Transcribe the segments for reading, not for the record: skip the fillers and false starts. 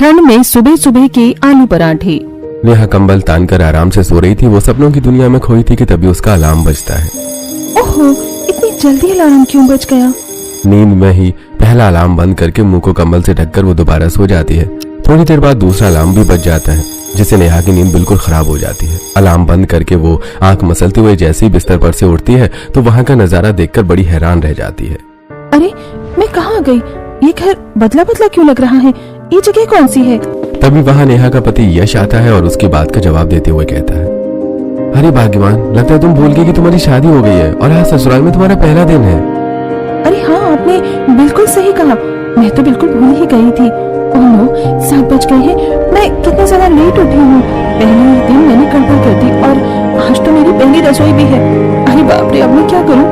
ठंड में सुबह सुबह के आलू पराठे। नेहा कंबल तानकर आराम से सो रही थी। वो सपनों की दुनिया में खोई थी कि तभी उसका अलार्म बजता है। ओहो, इतनी जल्दी अलार्म क्यों बज गया? नींद में ही पहला अलार्म बंद करके मुंह को कंबल से ढककर वो दोबारा सो जाती है। थोड़ी देर बाद दूसरा अलार्म भी बज जाता है, जिससे नेहा की नींद बिल्कुल खराब हो जाती है। अलार्म बंद करके वो आंख मसलते हुए जैसे ही बिस्तर पर से उठती है तो वहां का नजारा देखकर बड़ी हैरान रह जाती है। अरे, मैं कहाँ गई? ये घर बदला बदला क्यों लग रहा है? ये जगह कौन सी है? तभी वहां नेहा का पति यश आता है और उसकी बात का जवाब देते हुए कहता है, अरे भाग्यवान, लगता है तुम भूल गए कि तुम्हारी शादी हो गई है और आज ससुराल में तुम्हारा पहला दिन है। अरे हाँ, आपने बिल्कुल सही कहा। मैं तो बिल्कुल भूल ही गई थी। ओह नो, 7 बज गए हैं। मैं कितना ज्यादा लेट उठी हूँ। पहले ही दिन मैंने गड़बड़ कर दी और आज तो मेरी पहली रसोई भी है। अरे बाप रे, अब मैं क्या करूँ?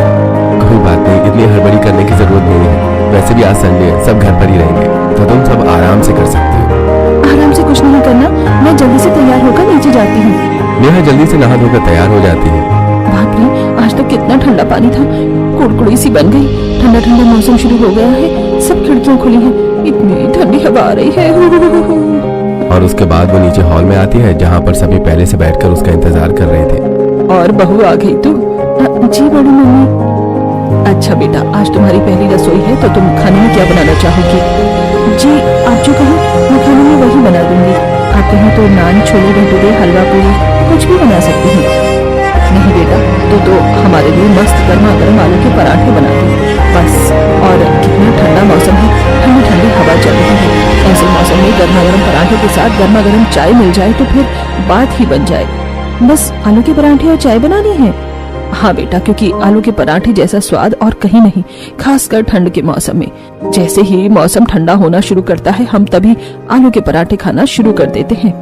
कोई बात नहीं, इतनी हड़बड़ी करने की जरूरत नहीं है। वैसे भी आज संडे है, सब घर पर ही रहेंगे तो तुम सब आराम से कर सकते हो। आराम से कुछ नहीं करना, मैं जल्दी से तैयार होकर नीचे जाती हूँ। नेहा जल्दी से नहा धोकर तैयार हो जाती है। बाप रे, आज तो कितना ठंडा पानी था। कुड़कुड़ी सी बन गई। ठंडा ठंडा मौसम शुरू हो गया है। सब खिड़कियां खुली हैं। इतनी ठंडी हवा आ रही है। और उसके बाद वो नीचे हॉल में आती है, जहाँ पर सभी पहले से बैठकर उसका इंतजार कर रहे थे। और बहू आ गई तू? जी बड़ी मम्मी। अच्छा बेटा, आज तुम्हारी पहली रसोई है तो तुम खाने में क्या बनाना चाहोगी? जी, आप जो कहें मैं खाने में वही बना दूंगी। आप कहें तो नान, छोले भटूरे, हलवा पूरी कुछ भी बना सकती हूँ। नहीं बेटा, तो हमारे लिए मस्त गर्मा गर्म आलू के पराठे बना दो बस। और कितना ठंडा मौसम है, ठंडी ठंडी हवा चल रही है। ऐसे मौसम में गर्मा गर्म पराठे के साथ गर्मा गर्म चाय मिल जाए तो फिर बात ही बन जाए। बस आलू के पराठे और चाय बनानी है? हाँ बेटा, क्योंकि आलू के पराठे जैसा स्वाद और कहीं नहीं, खासकर ठंड के मौसम में। जैसे ही मौसम ठंडा होना शुरू करता है, हम तभी आलू के पराठे खाना शुरू कर देते हैं।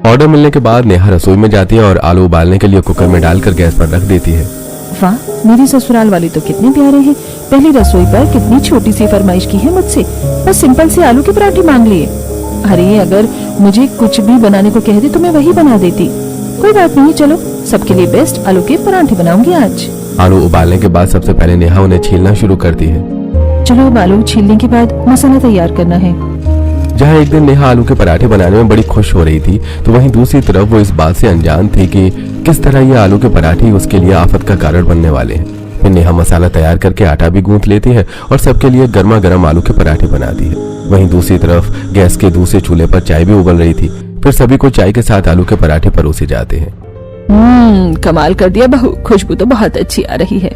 ऑर्डर मिलने के बाद नेहा रसोई में जाती है और आलू उबालने के लिए कुकर में डालकर गैस पर रख देती है। वाह, मेरी ससुराल वाले तो कितने प्यारे हैं। पहली रसोई पर कितनी छोटी सी फरमाइश की है मुझसे, बस सिंपल से आलू के पराठे मांग लिए। अरे, अगर मुझे कुछ भी बनाने को कह दे तो मैं वही बना देती। कोई बात नहीं, चलो सबके लिए बेस्ट आलू के पराठे बनाऊंगी आज। आलू उबालने के बाद सबसे पहले नेहा उन्हें छीलना शुरू करती है। चलो अब आलू छीलने के बाद मसाला तैयार करना है। जहाँ एक दिन नेहा आलू के पराठे बनाने में बड़ी खुश हो रही थी, तो वहीं दूसरी तरफ वो इस बात से अनजान थी कि किस तरह ये आलू के पराठे उसके लिए आफत का कारण बनने वाले हैं। फिर नेहा मसाला तैयार करके आटा भी गूंथ लेती है और सबके लिए गर्मा गर्म आलू के पराठे बनाती है। वहीं दूसरी तरफ गैस के दूसरे चूल्हे पर चाय भी उबल रही थी। फिर सभी को चाय के साथ आलू के पराठे परोसे जाते हैं। कमाल कर दिया बहू, खुशबू तो बहुत अच्छी आ रही है।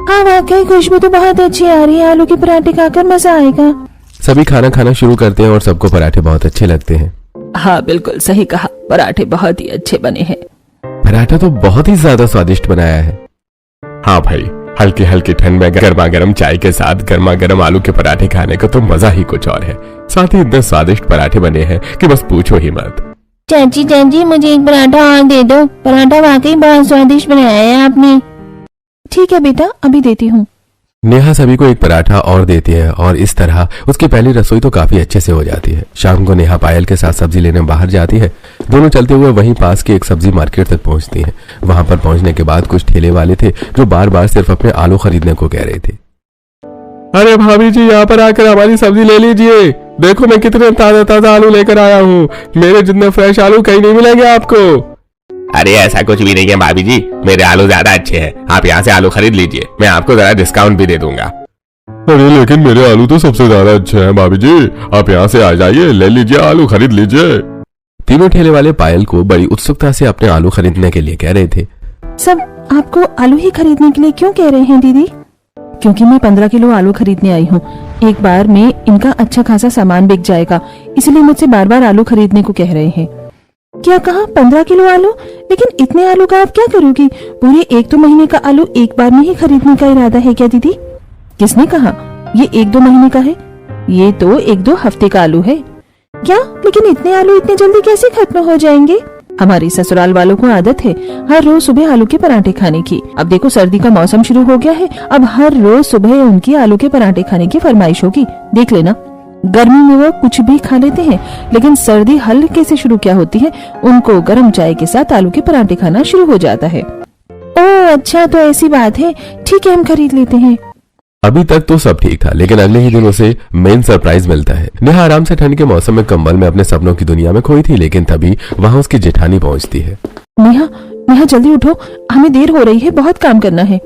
हाँ वाकई, खुशबू तो बहुत अच्छी आ रही है। आलू के पराठे खाकर मजा आएगा। सभी खाना खाना शुरू करते हैं और सबको पराठे बहुत अच्छे लगते हैं। हाँ बिल्कुल सही कहा, पराठे बहुत ही अच्छे बने हैं। पराठा तो बहुत ही ज्यादा स्वादिष्ट बनाया है। हाँ भाई, हल्की हल्की ठंड में गर्मा गर्म चाय के साथ गर्मा गर्म आलू के पराठे खाने का तो मजा ही कुछ और है। साथ ही इतने स्वादिष्ट पराठे बने हैं कि बस पूछो ही मत। चाची चाची, मुझे एक पराठा और दे दो। पराठा वाकई बहुत स्वादिष्ट बनाया है आपने। ठीक है बेटा, अभी देती हूँ। नेहा सभी को एक पराठा और देती है और इस तरह उसकी पहली रसोई तो काफी अच्छे से हो जाती है। शाम को नेहा पायल के साथ सब्जी लेने बाहर जाती है। दोनों चलते हुए वहीं पास की एक सब्जी मार्केट तक पहुंचती हैं। वहां पर पहुंचने के बाद कुछ ठेले वाले थे जो बार बार सिर्फ अपने आलू खरीदने को कह रहे थे। अरे भाभी जी, यहाँ पर आकर हमारी सब्जी ले लीजिए। देखो मैं कितने ताजा ताजा आलू लेकर आया हूँ। मेरे जितने फ्रेश आलू कहीं नहीं मिलेंगे आपको। अरे ऐसा कुछ भी नहीं है भाभी जी, मेरे आलू ज्यादा अच्छे हैं। आप यहाँ से आलू खरीद लीजिए, मैं आपको जरा डिस्काउंट भी दे दूंगा। अरे लेकिन मेरे आलू तो सबसे ज्यादा अच्छे हैं भाभी जी, आप यहाँ से आ जाइए, ले लीजिए, आलू खरीद लीजिए। तीनों ठेले वाले पायल को बड़ी उत्सुकता से अपने आलू खरीदने के लिए कह रहे थे। सब आपको आलू ही खरीदने के लिए क्यों कह रहे हैं दीदी? क्योंकि मैं 15 किलो आलू खरीदने आई हूँ। एक बार में इनका अच्छा खासा सामान बिक जाएगा, इसलिए मुझसे बार बार आलू खरीदने को कह रहे हैं। क्या कहा? 15 किलो आलू? लेकिन इतने आलू का आप क्या करोगी? पूरे 1-2 महीने का आलू एक बार में ही खरीदने का इरादा है क्या दीदी? किसने कहा ये 1-2 महीने का है? ये तो 1-2 हफ्ते का आलू है। क्या? लेकिन इतने आलू इतने जल्दी कैसे खत्म हो जाएंगे? हमारी ससुराल वालों को आदत है हर रोज सुबह आलू के पराठे खाने की। अब देखो सर्दी का मौसम शुरू हो गया है, अब हर रोज सुबह उनकी आलू के पराठे खाने की फरमाइश होगी। देख लेना, गर्मी में वो कुछ भी खा लेते हैं, लेकिन सर्दी हल्के से शुरू क्या होती है, उनको गर्म चाय के साथ आलू के पराठे खाना शुरू हो जाता है। ओह अच्छा, तो ऐसी बात है, ठीक है हम खरीद लेते हैं। अभी तक तो सब ठीक था, लेकिन अगले ही दिन उसे मेन सरप्राइज मिलता है। नेहा आराम से ठंड के मौसम में कंबल में अपने सपनों की दुनिया में खोई थी, लेकिन तभी वहां उसकी जेठानी पहुंचती है। नेहा, नेहा जल्दी उठो, हमें देर हो रही है, बहुत काम करना है।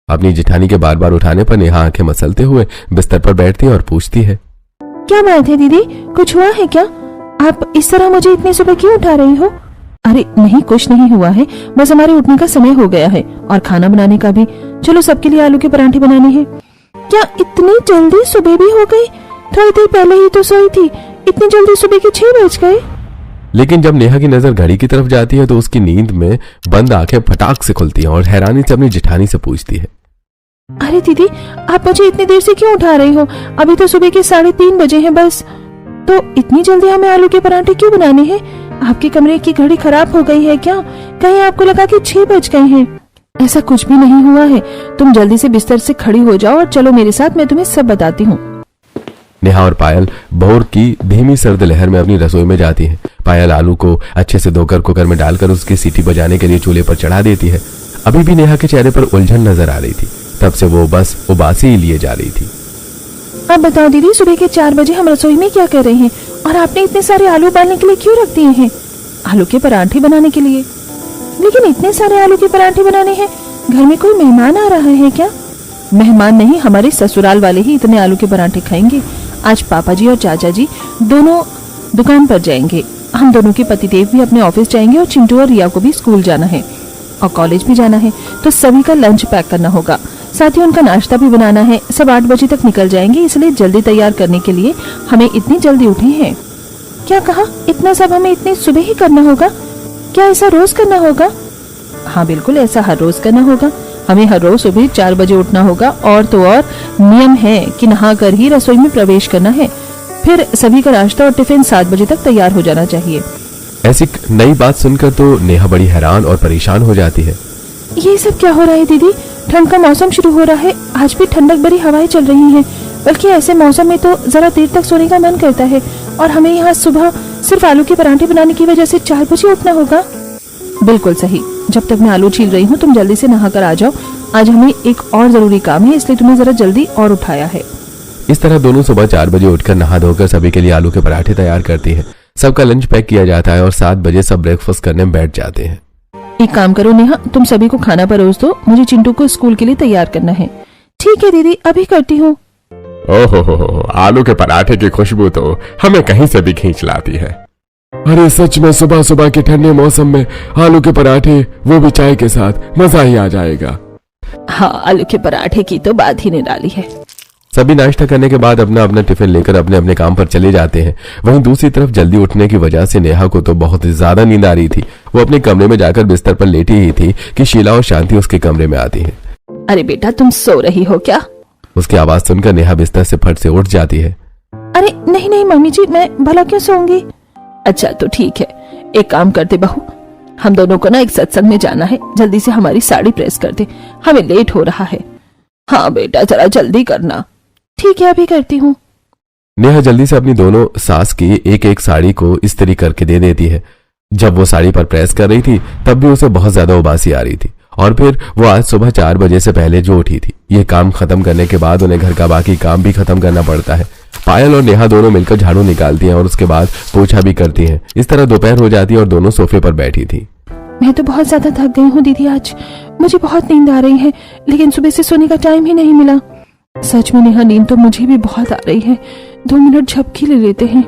अपनी जेठानी के बार बार उठाने पर नेहा आंखें मसलते हुए बिस्तर पर बैठती है और पूछती है, क्या बात है दीदी, कुछ हुआ है क्या? आप इस तरह मुझे इतनी सुबह क्यों उठा रही हो? अरे नहीं, कुछ नहीं हुआ है, बस हमारे उठने का समय हो गया है और खाना बनाने का भी। चलो सबके लिए आलू के पराठे बनाने हैं। क्या इतनी जल्दी सुबह भी हो गई? थोड़ी देर पहले ही तो सोई थी, इतनी जल्दी सुबह के 6 बज गए। लेकिन जब नेहा की नजर घड़ी की तरफ जाती है तो उसकी नींद में बंद आंखें फटाक से खुलती हैं और हैरानी से अपनी जेठानी से पूछती है, अरे दीदी, आप मुझे इतनी देर से क्यों उठा रही हो? अभी तो सुबह के 3:30 बजे हैं बस। तो इतनी जल्दी हमें आलू के पराठे क्यों बनाने हैं? आपके कमरे की घड़ी खराब हो गई है क्या? कहीं आपको लगा कि 6 बज गए हैं? ऐसा कुछ भी नहीं हुआ है। तुम जल्दी से बिस्तर से खड़ी हो जाओ और चलो मेरे साथ, मैं तुम्हें सब बताती हूँ। नेहा और पायल भोर की धीमी सर्द लहर में अपनी रसोई में जाती है। पायल आलू को अच्छे से धोकर कुकर में डालकर उसकी सीटी बजाने के लिए चूल्हे पर चढ़ा देती है। अभी भी नेहा के चेहरे पर उलझन नजर आ रही थी, तब से वो बस उबासी ही लिए जा रही थी। अब बताओ दीदी, सुबह के 4 बजे हम रसोई में क्या कर रहे हैं और आपने इतने सारे आलू उबालने के लिए क्यों रख दिए हैं? आलू के पराठे बनाने के लिए। लेकिन इतने सारे आलू के पराठे बनाने हैं, घर में कोई मेहमान आ रहा है क्या? मेहमान नहीं, हमारे ससुराल वाले ही इतने आलू के पराठे खाएंगे। आज पापा जी और चाचा जी दोनों दुकान पर जाएंगे, हम दोनों के पतिदेव भी अपने ऑफिस जाएंगे और चिंटू और रिया को भी स्कूल जाना है और कॉलेज भी जाना है, तो सभी का लंच पैक करना होगा, साथ ही उनका नाश्ता भी बनाना है। सब 8 बजे तक निकल जाएंगे, इसलिए जल्दी तैयार करने के लिए हमें इतनी जल्दी उठे हैं। क्या कहा? इतना सब हमें इतनी सुबह ही करना होगा? क्या ऐसा रोज करना होगा? हाँ बिल्कुल, ऐसा हर रोज करना होगा। हमें हर रोज सुबह 4 बजे उठना होगा और तो और नियम है कि नहाकर ही रसोई में प्रवेश करना है। फिर सभी का नाश्ता और टिफिन 7 बजे तक तैयार हो जाना चाहिए। ऐसी नई बात सुनकर तो नेहा बड़ी हैरान और परेशान हो जाती है। ये सब क्या हो रहा है दीदी? ठंड का मौसम शुरू हो रहा है, आज भी ठंडक भरी हवाएं चल रही हैं, बल्कि ऐसे मौसम में तो जरा देर तक सोने का मन करता है और हमें यहाँ सुबह सिर्फ आलू के पराठे बनाने की वजह से 4 बजे उठना होगा। बिल्कुल सही, जब तक मैं आलू छील रही हूँ तुम जल्दी से नहाकर आ जाओ। आज हमें एक और जरूरी काम है, इसलिए तुम्हें जरा जल्दी और उठाया है। इस तरह दोनों सुबह 4 बजे उठकर नहा धोकर सभी के लिए आलू के पराठे तैयार करती है। सबका लंच पैक किया जाता है और 7 बजे सब ब्रेकफास्ट करने बैठ जाते हैं। एक काम करो नेहा, तुम सभी को खाना परोस दो, मुझे चिंटू को स्कूल के लिए तैयार करना है। ठीक है दीदी, अभी करती हूँ। ओहो, आलू के पराठे की खुशबू तो हमें कहीं से भी खींच लाती है। अरे सच में सुबह सुबह के ठंडे मौसम में आलू के पराठे, वो भी चाय के साथ, मजा ही आ जाएगा। हाँ, आलू के पराठे की तो बात ही निराली है। सभी नाश्ता करने के बाद अपना अपना टिफिन लेकर अपने अपने काम पर चले जाते हैं। वहीं दूसरी तरफ जल्दी उठने की वजह से नेहा को तो बहुत ज्यादा नींद आ रही थी। वो अपने कमरे में जाकर बिस्तर पर लेटी ही थी कि शीला और शांति उसके कमरे में आती है। अरे बेटा, तुम सो रही हो क्या? उसकी आवाज सुनकर नेहा बिस्तर से फट से उठ जाती है। अरे नहीं नहीं मम्मी जी, मैं भला क्यों सोऊंगी? अच्छा तो ठीक है, एक काम करते बहू, हम दोनों को ना एक सत्संग में जाना है, जल्दी से हमारी साड़ी प्रेस कर दे, हमें लेट हो रहा है। हाँ बेटा, जरा जल्दी करना। ठीक है, अभी करती हूँ। नेहा जल्दी से अपनी दोनों सास की एक एक साड़ी को इस्त्री करके दे देती है। जब वो साड़ी पर प्रेस कर रही थी तब भी उसे बहुत ज्यादा उबासी आ रही थी और फिर वो आज सुबह 4 बजे से पहले जो उठी थी। ये काम खत्म करने के बाद उन्हें घर का बाकी काम भी खत्म करना पड़ता है। पायल और नेहा दोनों मिलकर झाड़ू निकालती हैं और उसके बाद पोछा भी करती हैं। इस तरह दोपहर हो जाती है और दोनों सोफे पर बैठी थी। मैं तो बहुत ज्यादा थक गई हूँ दीदी, आज मुझे बहुत नींद आ रही है, लेकिन सुबह से सोने का टाइम ही नहीं मिला। सच में नेहा, नींद तो मुझे भी बहुत आ रही है, 2 मिनट झपकी ले लेते हैं।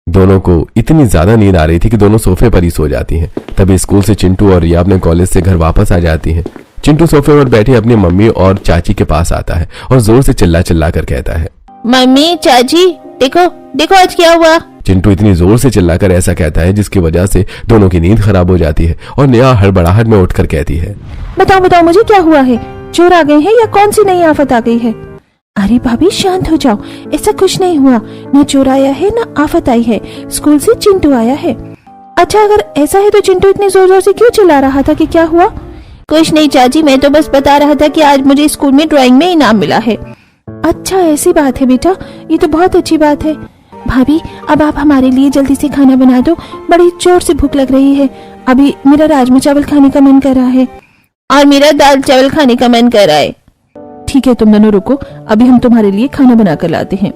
दोनों को इतनी ज्यादा नींद आ रही थी कि दोनों सोफे पर ही सो जाती हैं। तभी स्कूल से चिंटू और रिया अपने कॉलेज से घर वापस आ जाती हैं। चिंटू सोफे पर बैठे अपनी मम्मी और चाची के पास आता है और जोर से चिल्ला चिल्ला कर कहता है, मम्मी, चाची, देखो देखो आज क्या हुआ। चिंटू इतनी जोर से चिल्लाकर ऐसा कहता है जिसकी वजह से दोनों की नींद खराब हो जाती है और नेहा हड़बड़ाहट में उठकर कहती है, बताओ बताओ मुझे क्या हुआ है? चोर आ गए हैं या कौन सी नई आफत आ गई है? अरे भाभी शांत हो जाओ, ऐसा कुछ नहीं हुआ, न चोर आया है न आफत आई है, स्कूल से चिंटू आया है। अच्छा, अगर ऐसा है तो चिंटू इतनी जोर जोर से क्यों चिल्ला रहा था कि क्या हुआ? कुछ नहीं चाची, मैं तो बस बता रहा था कि आज मुझे स्कूल में ड्राइंग में इनाम मिला है। अच्छा ऐसी बात है बेटा, ये तो बहुत अच्छी बात है। भाभी, अब आप हमारे लिए जल्दी से खाना बना दो, बड़ी जोर से भूख लग रही है। अभी मेरा राजमा चावल खाने का मन कर रहा है और मेरा दाल चावल खाने का मन कर रहा है। ठीक है, तुम दोनों रुको, अभी हम तुम्हारे लिए खाना बना कर लाते हैं।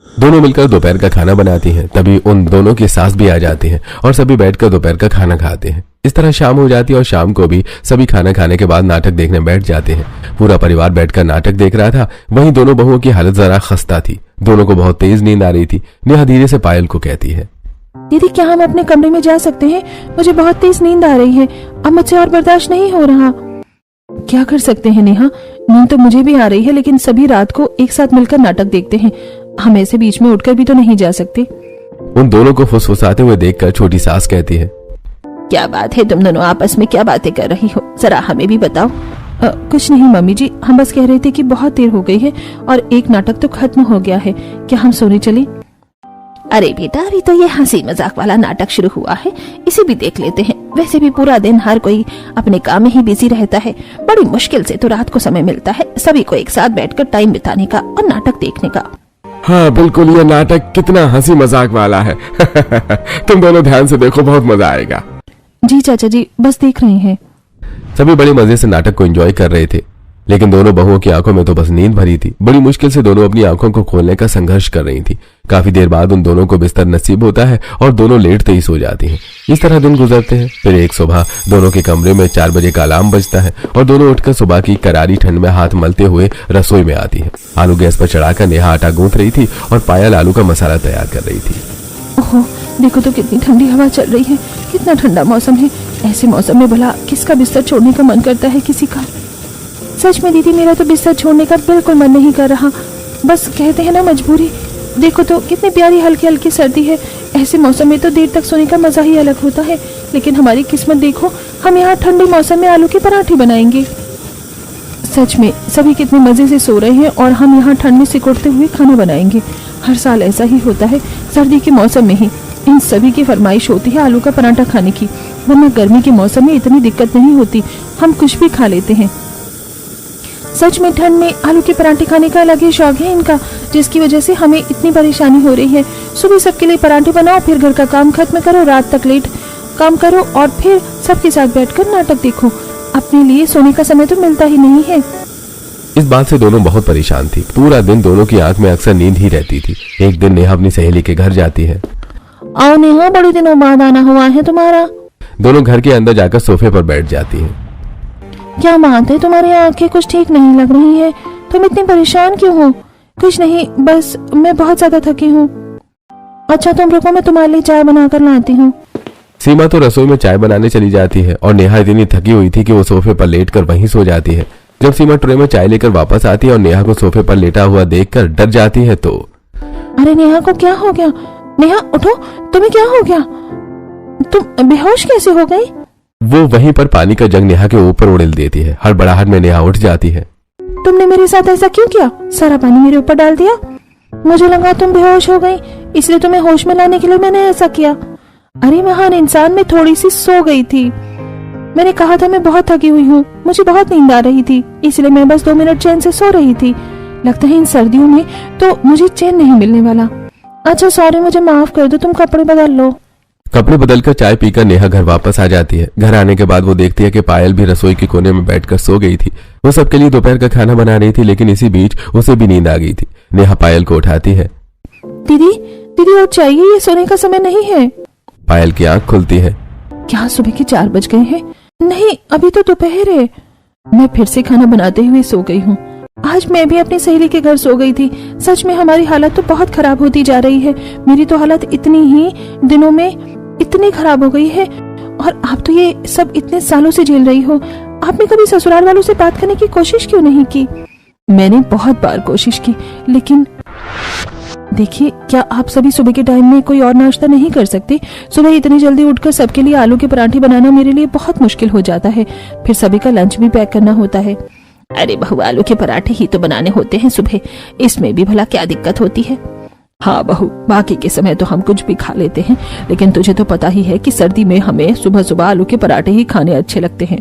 दोनों मिलकर दोपहर का खाना बनाती हैं। तभी उन दोनों की सास भी आ जाती हैं और सभी बैठकर दोपहर का खाना खाते हैं। इस तरह शाम हो जाती है और शाम को भी सभी खाना खाने के बाद नाटक देखने बैठ जाते हैं। पूरा परिवार बैठकर नाटक देख रहा था। वहीं दोनों बहुओं की हालत जरा खस्ता थी। दोनों को बहुत तेज नींद आ रही थी। नेहा धीरे से पायल को कहती है, दीदी क्या हम अपने कमरे में जा सकते हैं? मुझे बहुत तेज नींद आ रही है, अब मुझसे और बर्दाश्त नहीं हो रहा। क्या कर सकते हैं नेहा, नींद तो मुझे भी आ रही है, लेकिन सभी रात को एक साथ मिलकर नाटक देखते हैं, हम ऐसे बीच में उठकर भी तो नहीं जा सकते। उन दोनों को फुसफुसाते हुए देखकर छोटी सास कहती है, क्या बात है, तुम दोनों आपस में क्या बातें कर रही हो, जरा हमें भी बताओ। कुछ नहीं मम्मी जी, हम बस कह रहे थे कि बहुत देर हो गई है और एक नाटक तो खत्म हो गया है, क्या हम सोने चले? अरे बेटा, अभी तो ये हंसी मजाक वाला नाटक शुरू हुआ है, इसे भी देख लेते हैं। वैसे भी पूरा दिन हर कोई अपने काम में ही बिजी रहता है, बड़ी मुश्किल से तो रात को समय मिलता है सभी को एक साथ बैठकर टाइम बिताने का और नाटक देखने का। हाँ बिल्कुल, ये नाटक कितना हंसी मजाक वाला है। तुम दोनों ध्यान से देखो, बहुत मजा आएगा। जी चाचा जी, बस देख रहे हैं। सभी बड़े मजे से नाटक को एंजॉय कर रहे थे, लेकिन दोनों बहुओं की आंखों में तो बस नींद भरी थी। बड़ी मुश्किल से दोनों अपनी आंखों को खोलने का संघर्ष कर रही थी। काफी देर बाद उन दोनों को बिस्तर नसीब होता है और दोनों लेटते ही सो जाती हैं। इस तरह दिन गुजरते हैं। फिर एक सुबह दोनों के कमरे में 4 बजे का अलार्म बजता है और दोनों उठकर सुबह की करारी ठंड में हाथ मलते हुए रसोई में आती है। आलू गैस पर चढ़ाकर नेहा आटा गूंथ रही थी और पायल आलू का मसाला तैयार कर रही थी। ओहो, देखो तो कितनी ठंडी हवा चल रही है, कितना ठंडा मौसम है। ऐसे मौसम में भला किसका बिस्तर छोड़ने का मन करता है किसी का? सच में दीदी, मेरा तो बिस्तर छोड़ने का बिल्कुल मन नहीं कर रहा, बस कहते हैं ना मजबूरी। देखो तो कितनी प्यारी हल्की हल्की सर्दी है, ऐसे मौसम में तो देर तक सोने का मजा ही अलग होता है। लेकिन हमारी किस्मत देखो, हम यहाँ ठंडे मौसम में आलू के पराठे बनाएंगे। सच में सभी कितने मजे से सो रहे हैं और हम यहाँ ठंड में सिकुड़ते हुए खाना बनाएंगे। हर साल ऐसा ही होता है, सर्दी के मौसम में ही इन सभी की फरमाइश होती है आलू का पराठा खाने की, वरना गर्मी के मौसम में इतनी दिक्कत नहीं होती, हम कुछ भी खा लेते हैं। सच में ठंड में आलू के पराठे खाने का अलग ही शौक है इनका, जिसकी वजह से हमें इतनी परेशानी हो रही है। सुबह सबके लिए पराठे बनाओ, फिर घर का काम खत्म करो, रात तक लेट काम करो और फिर सबके साथ बैठकर नाटक देखो। अपने लिए सोने का समय तो मिलता ही नहीं है। इस बात से दोनों बहुत परेशान थी। पूरा दिन दोनों की आंख में अक्सर नींद ही रहती थी। एक दिन नेहा अपनी सहेली के घर जाती है। आओ नेहा, बड़े दिनों बाद आना हुआ है तुम्हारा। दोनों घर के अंदर जाकर सोफे पर बैठ जाती हैं। क्या बात है, तुम्हारी आंखें कुछ ठीक नहीं लग रही है, तुम इतनी परेशान क्यों हो? कुछ नहीं, बस मैं बहुत ज्यादा थकी हूँ। अच्छा तुम रुको, मैं तुम्हारे लिए चाय बनाकर लाती हूँ। सीमा तो रसोई में चाय बनाने चली जाती है और नेहा इतनी थकी हुई थी कि वो सोफे पर लेटकर वहीं सो जाती है। जब सीमा ट्रे में चाय लेकर वापस आती है और नेहा को सोफे पर लेटा हुआ देखकर डर जाती है तो, अरे नेहा को क्या हो गया? नेहा उठो, तुम्हें क्या हो गया? तुम बेहोश कैसे हो गई? वो वहीं पर पानी का जग नेहा के ऊपर उड़ेल देती है। हड़बड़ाहट में नेहा उठ जाती है। तुमने मेरे साथ ऐसा क्यों किया? सारा पानी मेरे ऊपर डाल दिया। मुझे लगा तुम बेहोश हो गई, इसलिए तुम्हें होश में लाने के लिए मैंने ऐसा किया। अरे महान इंसान, मैं थोड़ी सी सो गई थी। मैंने कहा था मैं बहुत थकी हुई हूँ, मुझे बहुत नींद आ रही थी, इसलिए मैं बस 2 मिनट चैन से सो रही थी। लगता है इन सर्दियों में तो मुझे चैन नहीं मिलने वाला। अच्छा सॉरी, मुझे माफ कर दो, तुम कपड़े बदल लो। कपड़े बदलकर चाय पीकर नेहा घर वापस आ जाती है। घर आने के बाद वो देखती है कि पायल भी रसोई के कोने में बैठकर सो गई थी। वो सबके लिए दोपहर का खाना बना रही थी, लेकिन इसी बीच उसे भी नींद आ गई थी। नेहा पायल को उठाती है। दीदी दीदी और चाहिए, ये सोने का समय नहीं है। पायल की आंख खुलती है। क्या सुबह के 4 बज गए हैं? नहीं, अभी तो दोपहर है। मैं फिर से खाना बनाते हुए सो गई हूँ। आज मैं भी अपनी सहेली के घर सो गई थी। सच में हमारी हालत तो बहुत खराब होती जा रही है। मेरी तो हालत इतनी ही दिनों में इतनी खराब हो गई है और आप तो ये सब इतने सालों से झेल रही हो। आपने कभी ससुराल वालों से बात करने की कोशिश क्यों नहीं की? मैंने बहुत बार कोशिश की, लेकिन देखिए, क्या आप सभी सुबह के टाइम में कोई और नाश्ता नहीं कर सकते? सुबह इतनी जल्दी उठकर सबके लिए आलू के पराठे बनाना मेरे लिए बहुत मुश्किल हो जाता है। फिर सभी का लंच भी पैक करना होता है। अरे बहू, आलू के पराठे ही तो बनाने होते हैं सुबह, इसमें भी भला क्या दिक्कत होती है? हाँ बहू, बाकी के समय तो हम कुछ भी खा लेते हैं, लेकिन तुझे तो पता ही है कि सर्दी में हमें सुबह सुबह आलू के पराठे ही खाने अच्छे लगते हैं।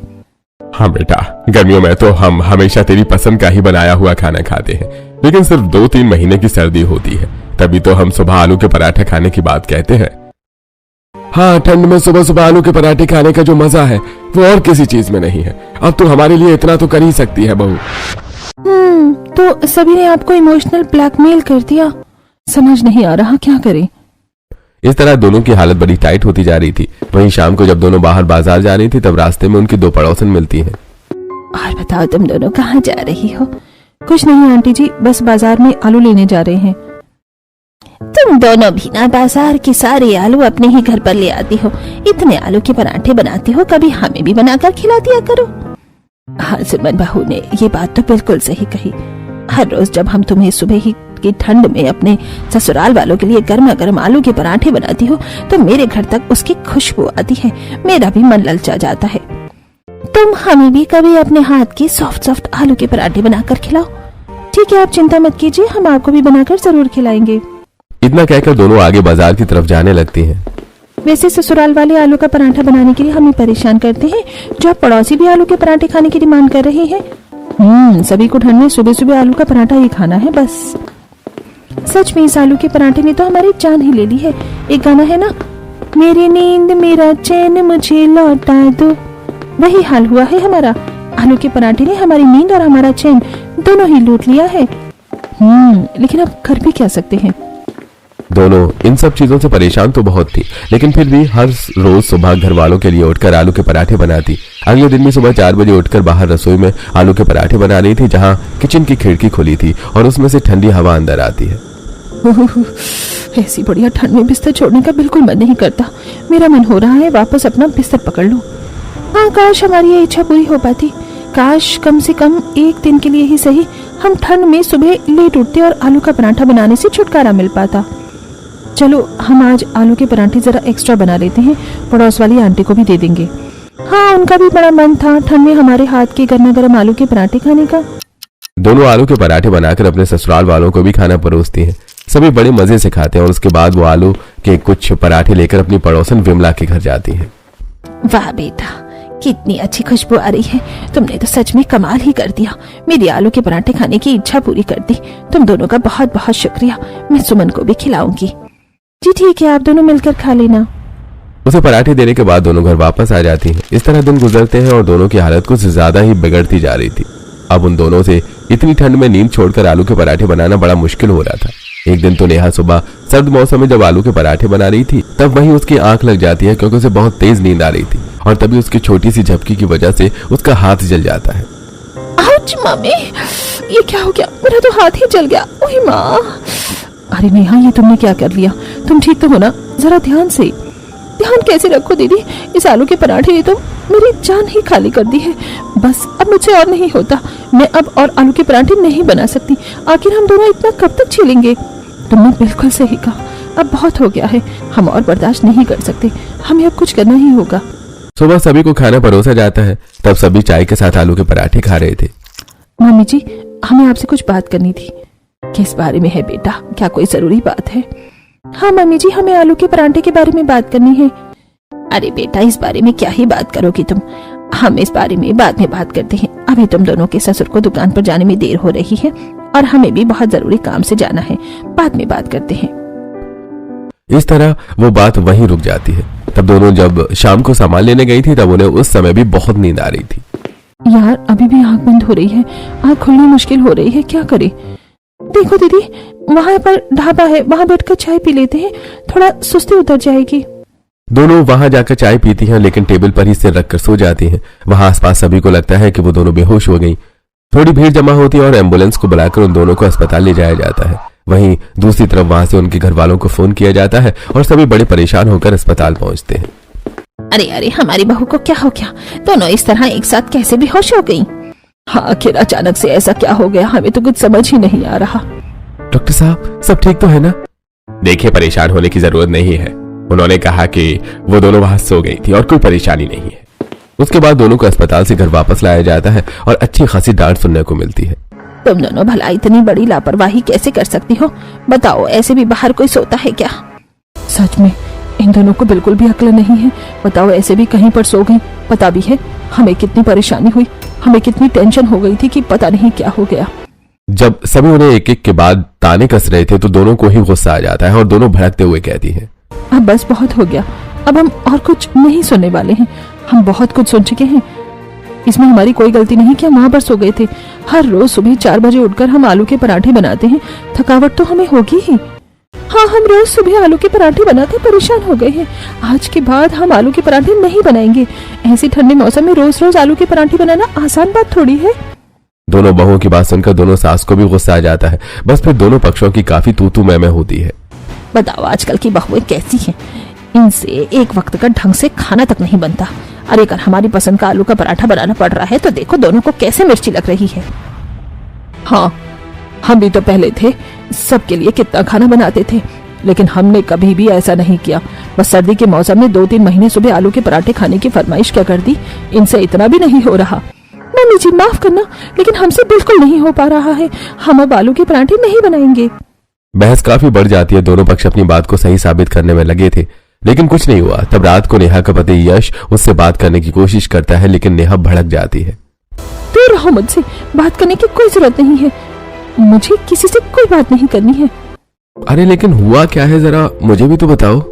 हाँ बेटा, गर्मियों में तो हम हमेशा तेरी पसंद का ही बनाया हुआ खाना खाते हैं, लेकिन सिर्फ 2-3 महीने की सर्दी होती है, तभी तो हम सुबह आलू के पराठे खाने की बात कहते हैं। हाँ, ठंड में सुबह सुबह आलू के पराठे खाने का जो मजा है वो और किसी चीज में नहीं है। अब तू हमारे लिए इतना तो कर ही सकती है बहू। तो सभी ने आपको इमोशनल ब्लैकमेल कर दिया। समझ नहीं आ रहा क्या करें। इस तरह दोनों की हालत बड़ी टाइट होती जा रही थी। वहीं शाम को जब दोनों बाहर बाजार जा रही थी तब रास्ते में उनकी दो पड़ोसन मिलती हैं। और बताओ तुम दोनों कहाँ जा रही हो? कुछ नहीं आंटी जी, बस बाजार में आलू लेने जा रहे हैं। तुम दोनों भी ना बाजार के सारे आलू अपने ही घर पर ले आती हो। इतने आलू के पराठे बनाती हो, कभी हमें भी बनाकर खिला दिया करो। हाँ सुमन बहू ने ये बात तो बिल्कुल सही कही। हर रोज जब हम तुम्हें सुबह ही की ठंड में अपने ससुराल वालों के लिए गर्मा गर्म आलू के पराठे बनाती हो तो मेरे घर तक उसकी खुशबू आती है, मेरा भी मन ललचा जाता है। तुम हमें भी कभी अपने हाथ के सॉफ्ट सॉफ्ट आलू के पराठे बनाकर खिलाओ। ठीक है, आप चिंता मत कीजिए, हम आपको भी बनाकर जरूर खिलाएंगे। इतना कहकर दोनों आगे बाजार की तरफ जाने लगती हैं। वैसे ससुराल वाले आलू का पराठा बनाने के लिए हमें परेशान करते हैं, जो पड़ोसी भी आलू के पराठे खाने की डिमांड कर रहे हैं। सभी को ठंड में सुबह सुबह आलू का पराठा ही खाना है बस। सच में इस आलू के पराठे ने तो हमारी जान ही ले ली है। एक गाना है ना, मेरी नींद मेरा चैन मुझे लौटा दो, वही हाल हुआ है हमारा। आलू के पराठे ने हमारी नींद और हमारा चैन दोनों ही लूट लिया है। लेकिन अब कर भी क्या सकते हैं। दोनों इन सब चीजों से परेशान तो बहुत थी, लेकिन फिर भी हर रोज सुबह घर वालों के लिए उठकर आलू के पराठे बनाती। अगले दिन भी सुबह 4 बजे उठकर बाहर रसोई में आलू के पराठे बना रही थी, जहां किचन की खिड़की खुली थी और उसमें से ठंडी हवा अंदर आती है। ऐसी बढ़िया ठंड में बिस्तर छोड़ने का बिल्कुल मन नहीं करता। मेरा मन हो रहा है वापस अपना बिस्तर पकड़ लूं। हाँ, काश हमारी ये इच्छा पूरी हो पाती। काश कम से कम एक दिन के लिए ही सही हम ठंड में सुबह लेट उठते और आलू का पराठा बनाने से छुटकारा मिल पाता। चलो हम आज आलू के पराठे जरा एक्स्ट्रा बना लेते हैं, पड़ोस वाली आंटी को भी दे देंगे। हाँ, उनका भी बड़ा मन था ठंड में हमारे हाथ के गर्मा गर्म आलू के पराठे खाने का। दोनों आलू के पराठे बनाकर अपने ससुराल वालों को भी खाना परोसती हैं। सभी बड़े मजे से खाते हैं और उसके बाद वो आलू के कुछ पराठे लेकर अपनी पड़ोसन विमला के घर जाती हैं। वाह बेटा, कितनी अच्छी खुशबू आ रही है। तुमने तो सच में कमाल ही कर दिया। मेरी आलू के पराठे खाने की इच्छा पूरी कर दी। तुम दोनों का बहुत बहुत शुक्रिया। मैं सुमन को भी खिलाऊंगी। जी ठीक है, आप दोनों मिलकर खा लेना। उसे पराठे देने के बाद दोनों घर वापस आ जाती हैं। इस तरह दिन गुजरते हैं और दोनों की हालत कुछ ज्यादा ही बिगड़ती जा रही थी। अब उन दोनों से इतनी ठंड में नींद छोड़कर आलू के पराठे बनाना बड़ा मुश्किल हो रहा था। एक दिन तो नेहा सुबह सर्द मौसम में जब आलू के पराठे बना रही थी तब वहीं उसकी आंख लग जाती है, क्योंकि उसे बहुत तेज नींद आ रही थी और तभी उसकी छोटी सी झपकी की वजह से उसका हाथ जल जाता है। आउच मम्मी, ये क्या हो गया? मेरा तो हाथ ही जल गया। ओए माँ। अरे नेहा, ये तुमने क्या कर लिया? तुम ठीक तो हो ना? जरा ध्यान से। ध्यान कैसे रखो दीदी, इस आलू के पराठे ने तो मेरी जान ही खाली कर दी है। बस अब मुझसे और नहीं होता। मैं अब और आलू के पराठे नहीं बना सकती। आखिर हम दोनों इतना कब तक झेलेंगे? तुमने बिल्कुल सही कहा, अब बहुत हो गया है। हम और बर्दाश्त नहीं कर सकते। हमें अब कुछ करना ही होगा। सुबह सभी को खाना परोसा जाता है। तब सभी चाय के साथ आलू के पराठे खा रहे थे। मम्मी जी, हमें आपसे कुछ बात करनी थी। किस बारे में है बेटा? क्या कोई जरूरी बात है? हाँ मम्मी जी, हमें आलू के पराठे के बारे में बात करनी है। अरे बेटा, इस बारे में क्या ही बात करोगी तुम? हम इस बारे में बाद में बात करते हैं। अभी तुम दोनों के ससुर को दुकान पर जाने में देर हो रही है और हमें भी बहुत जरूरी काम से जाना है। बाद में बात करते हैं। इस तरह वो बात वहीं रुक जाती है। तब दोनों जब शाम को सामान लेने गई थी तब उन्हें उस समय भी बहुत नींद आ रही थी। यार, अभी भी आंख बंद हो रही है। आंख खुलनी मुश्किल हो रही है, क्या करे? देखो दीदी, वहाँ पर ढाबा है, वहाँ बैठकर चाय पी लेते हैं, थोड़ा सुस्ती उतर जाएगी। दोनों वहां जाकर चाय पीती हैं, लेकिन टेबल पर ही सिर रखकर सो जाती हैं। वहां आसपास सभी को लगता है कि वो दोनों बेहोश हो गईं। थोड़ी भीड़ जमा होती है और एम्बुलेंस को बुलाकर उन दोनों को अस्पताल ले जाया जाता है। वहीं दूसरी तरफ वहां से उनके घर वालों को फोन किया जाता है और सभी बड़े परेशान होकर अस्पताल पहुंचते हैं। अरे अरे, हमारी बहू को क्या हो गया? दोनों इस तरह एक साथ कैसे बेहोश हो गई? हाँ, आखिर अचानक से ऐसा क्या हो गया? हमें तो कुछ समझ ही नहीं आ रहा। डॉक्टर साहब, सब ठीक तो है ना? देखिए, परेशान होने की जरूरत नहीं है। उन्होंने कहा कि वो दोनों वहां सो गई थी और कोई परेशानी नहीं है। उसके बाद दोनों को अस्पताल से घर वापस लाया जाता है और अच्छी खासी डांट सुनने को मिलती है। तुम दोनों भला इतनी बड़ी लापरवाही कैसे कर सकती हो? बताओ, ऐसे भी बाहर कोई सोता है क्या? सच में इन दोनों को बिल्कुल भी अक्ल नहीं है। बताओ, ऐसे भी कहीं पर सो गई। पता भी है हमें कितनी परेशानी हुई, हमें कितनी टेंशन हो गई थी कि पता नहीं क्या हो गया। जब सभी उन्हें एक एक के बाद ताने कस रहे थे तो दोनों को ही गुस्सा आ जाता है और दोनों भड़कते हुए कहती हैं, अब बस बहुत हो गया। अब हम और कुछ नहीं सुनने वाले हैं। हम बहुत कुछ सुन चुके हैं। इसमें हमारी कोई गलती नहीं कि हम वहां पर सो गए थे। हर रोज सुबह 4 बजे उठकर हम आलू के पराठे बनाते हैं, थकावट तो हमें होगी ही। हाँ, हम रोज सुबह आलू के पराठे बनाकर परेशान हो गए हैं। आज के बाद हम आलू के पराठे नहीं बनाएंगे। ऐसे ठंडे मौसम में रोज रोज आलू के पराठे बनाना आसान बात थोड़ी है। दोनों बहुओं की बात सुनकर दोनों सास को भी गुस्सा आ जाता है। बस फिर दोनों पक्षों की काफी तू मैं होती है। बताओ आजकल की बहुएं कैसी हैं? इनसे एक वक्त का ढंग से खाना तक नहीं बनता। अरे अगर हमारी पसंद का आलू का पराठा बनाना पड़ रहा है तो देखो दोनों को कैसे मिर्ची लग रही है। हाँ, हम भी तो पहले थे, सबके लिए कितना खाना बनाते थे, लेकिन हमने कभी भी ऐसा नहीं किया। बस सर्दी के मौसम में 2-3 महीने सुबह आलू के पराठे खाने की फरमाइश क्या कर दी। इनसे इतना भी नहीं हो रहा। मम्मी जी माफ करना, लेकिन हमसे बिल्कुल नहीं हो पा रहा है। हम अब आलू के पराठे नहीं बनाएंगे। बहस काफी बढ़ जाती है। दोनों पक्ष अपनी बात को सही साबित करने में लगे थे, लेकिन कुछ नहीं हुआ। तब रात को नेहा का पति यश उससे बात करने की कोशिश करता है, लेकिन नेहा भड़क जाती है। दूर रहो मुझसे, बात करने की कोई जरूरत नहीं है। मुझे किसी से कोई बात नहीं करनी है। अरे लेकिन हुआ क्या है, जरा मुझे भी तो बताओ।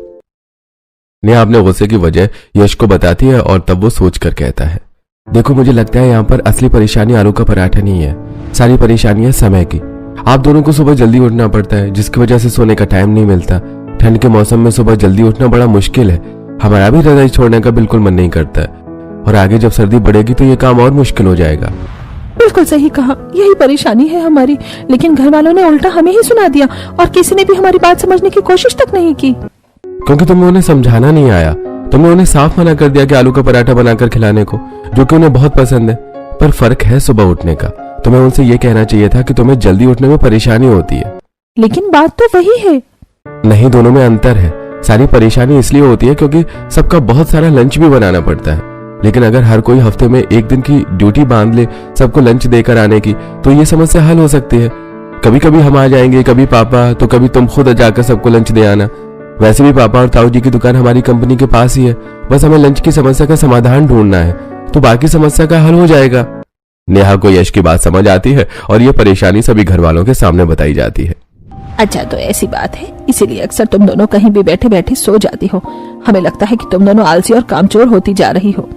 नेहा अपने गुस्से की वजह यश को बताती है और तब वो सोच कर कहता है, देखो मुझे लगता है यहाँ पर असली परेशानी आलू का पराठा नहीं है, सारी परेशानी है समय की। आप दोनों को सुबह जल्दी उठना पड़ता है, जिसकी वजह से सोने का टाइम नहीं मिलता। ठंड के मौसम में सुबह जल्दी उठना बड़ा मुश्किल है। हमारा भी रजाई छोड़ने का बिल्कुल मन नहीं करता है, और आगे जब सर्दी बढ़ेगी तो ये काम और मुश्किल हो जाएगा। बिल्कुल सही कहा, यही परेशानी है हमारी। लेकिन घर वालों ने उल्टा हमें ही सुना दिया और किसी ने भी हमारी बात समझने की कोशिश तक नहीं की। क्योंकि तुम्हें उन्हें समझाना नहीं आया। तुमने उन्हें साफ मना कर दिया कि आलू का पराठा बनाकर खिलाने को, जो कि उन्हें बहुत पसंद है। पर फर्क है सुबह उठने का। तुम्हें उनसे ये कहना चाहिए था कि तुम्हें जल्दी उठने में परेशानी होती है। लेकिन बात तो वही है। नहीं, दोनों में अंतर है। सारी परेशानी इसलिए होती है क्योंकि सबका बहुत सारा लंच भी बनाना पड़ता है। लेकिन अगर हर कोई हफ्ते में एक दिन की ड्यूटी बांध ले सबको लंच देकर आने की, तो ये समस्या हल हो सकती है। कभी कभी हम आ जाएंगे, कभी पापा, तो कभी तुम खुद जाकर सबको लंच दे आना। वैसे भी पापा और ताऊ जी की दुकान हमारी कंपनी के पास ही है। बस हमें लंच की समस्या का समाधान ढूंढना है, तो बाकी समस्या का हल हो जाएगा। नेहा को यश की बात समझ आती है और ये परेशानी सभी घर वालों के सामने बताई जाती है। अच्छा तो ऐसी बात है, इसीलिए अक्सर तुम दोनों कहीं भी बैठे बैठे सो जाती हो। हमें लगता है कि तुम दोनों आलसी और कामचोर होती जा रही हो।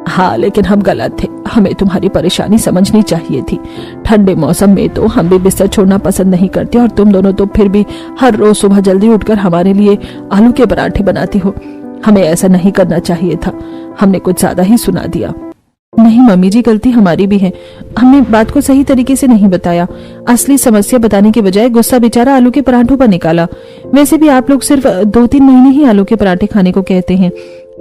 हाँ, लेकिन हम गलत थे। हमें तुम्हारी परेशानी समझनी चाहिए थी। ठंडे मौसम में तो हम भी बिस्तर छोड़ना पसंद नहीं करते, और तुम दोनों तो फिर भी हर रोज सुबह जल्दी उठकर हमारे लिए आलू के पराठे बनाती हो। हमें ऐसा नहीं करना चाहिए था। हमने कुछ ज्यादा ही सुना दिया। नहीं मम्मी जी, गलती हमारी भी है। हमने बात को सही तरीके से नहीं बताया। असली समस्या बताने के बजाय गुस्सा बेचारा आलू के पराठों पर निकाला। वैसे भी आप लोग सिर्फ 2-3 महीने ही आलू के पराठे खाने को कहते हैं,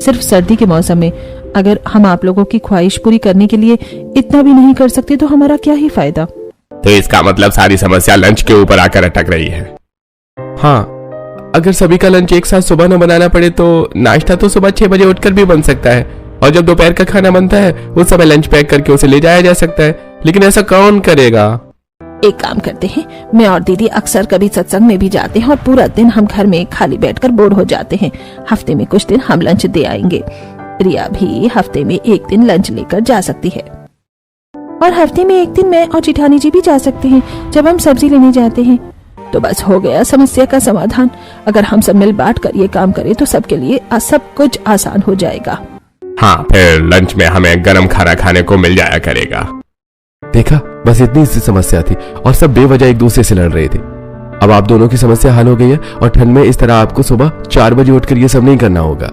सिर्फ सर्दी के मौसम में। अगर हम आप लोगों की ख्वाहिश पूरी करने के लिए इतना भी नहीं कर सकते तो हमारा क्या ही फायदा। तो इसका मतलब सारी समस्या लंच के ऊपर आकर अटक रही है। हाँ, अगर सभी का लंच एक साथ सुबह न बनाना पड़े तो नाश्ता तो सुबह 6 बजे उठकर भी बन सकता है, और जब दोपहर का खाना बनता है उस समय लंच पैक करके उसे ले जाया जा सकता है। लेकिन ऐसा कौन करेगा? एक काम करते हैं, मैं और दीदी अक्सर कभी सत्संग में भी जाते हैं और पूरा दिन हम घर में खाली बैठकर बोर हो जाते हैं। हफ्ते में कुछ दिन हम लंच दे आएंगे। रिया भी हफ्ते में एक दिन लंच लेकर जा सकती है, और हफ्ते में एक दिन मैं और जिठानी जी भी जा सकते हैं जब हम सब्जी लेने जाते हैं। तो बस हो गया समस्या का समाधान। अगर हम सब मिल बांट कर ये काम करें तो सबके लिए सब कुछ आसान हो जाएगा। हाँ, फिर लंच में हमें गरम खाना खाने को मिल जाया करेगा। देखा, बस इतनी सी समस्या थी और सब बेवजह एक दूसरे से लड़ रहे थे। अब आप दोनों की समस्या हल हो गई है, और ठंड में इस तरह आपको सुबह 4 बजे उठकर ये सब नहीं करना होगा।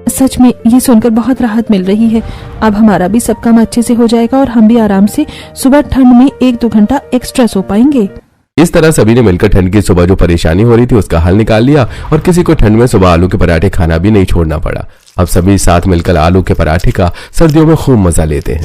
सच में ये सुनकर बहुत राहत मिल रही है। अब हमारा भी सब काम अच्छे से हो जाएगा और हम भी आराम से सुबह ठंड में 1-2 घंटा एक्स्ट्रा सो पाएंगे। इस तरह सभी ने मिलकर ठंड की सुबह जो परेशानी हो रही थी उसका हल निकाल लिया, और किसी को ठंड में सुबह आलू के पराठे खाना भी नहीं छोड़ना पड़ा। अब सभी साथ मिलकर आलू के पराठे का सर्दियों में खूब मजा लेते हैं।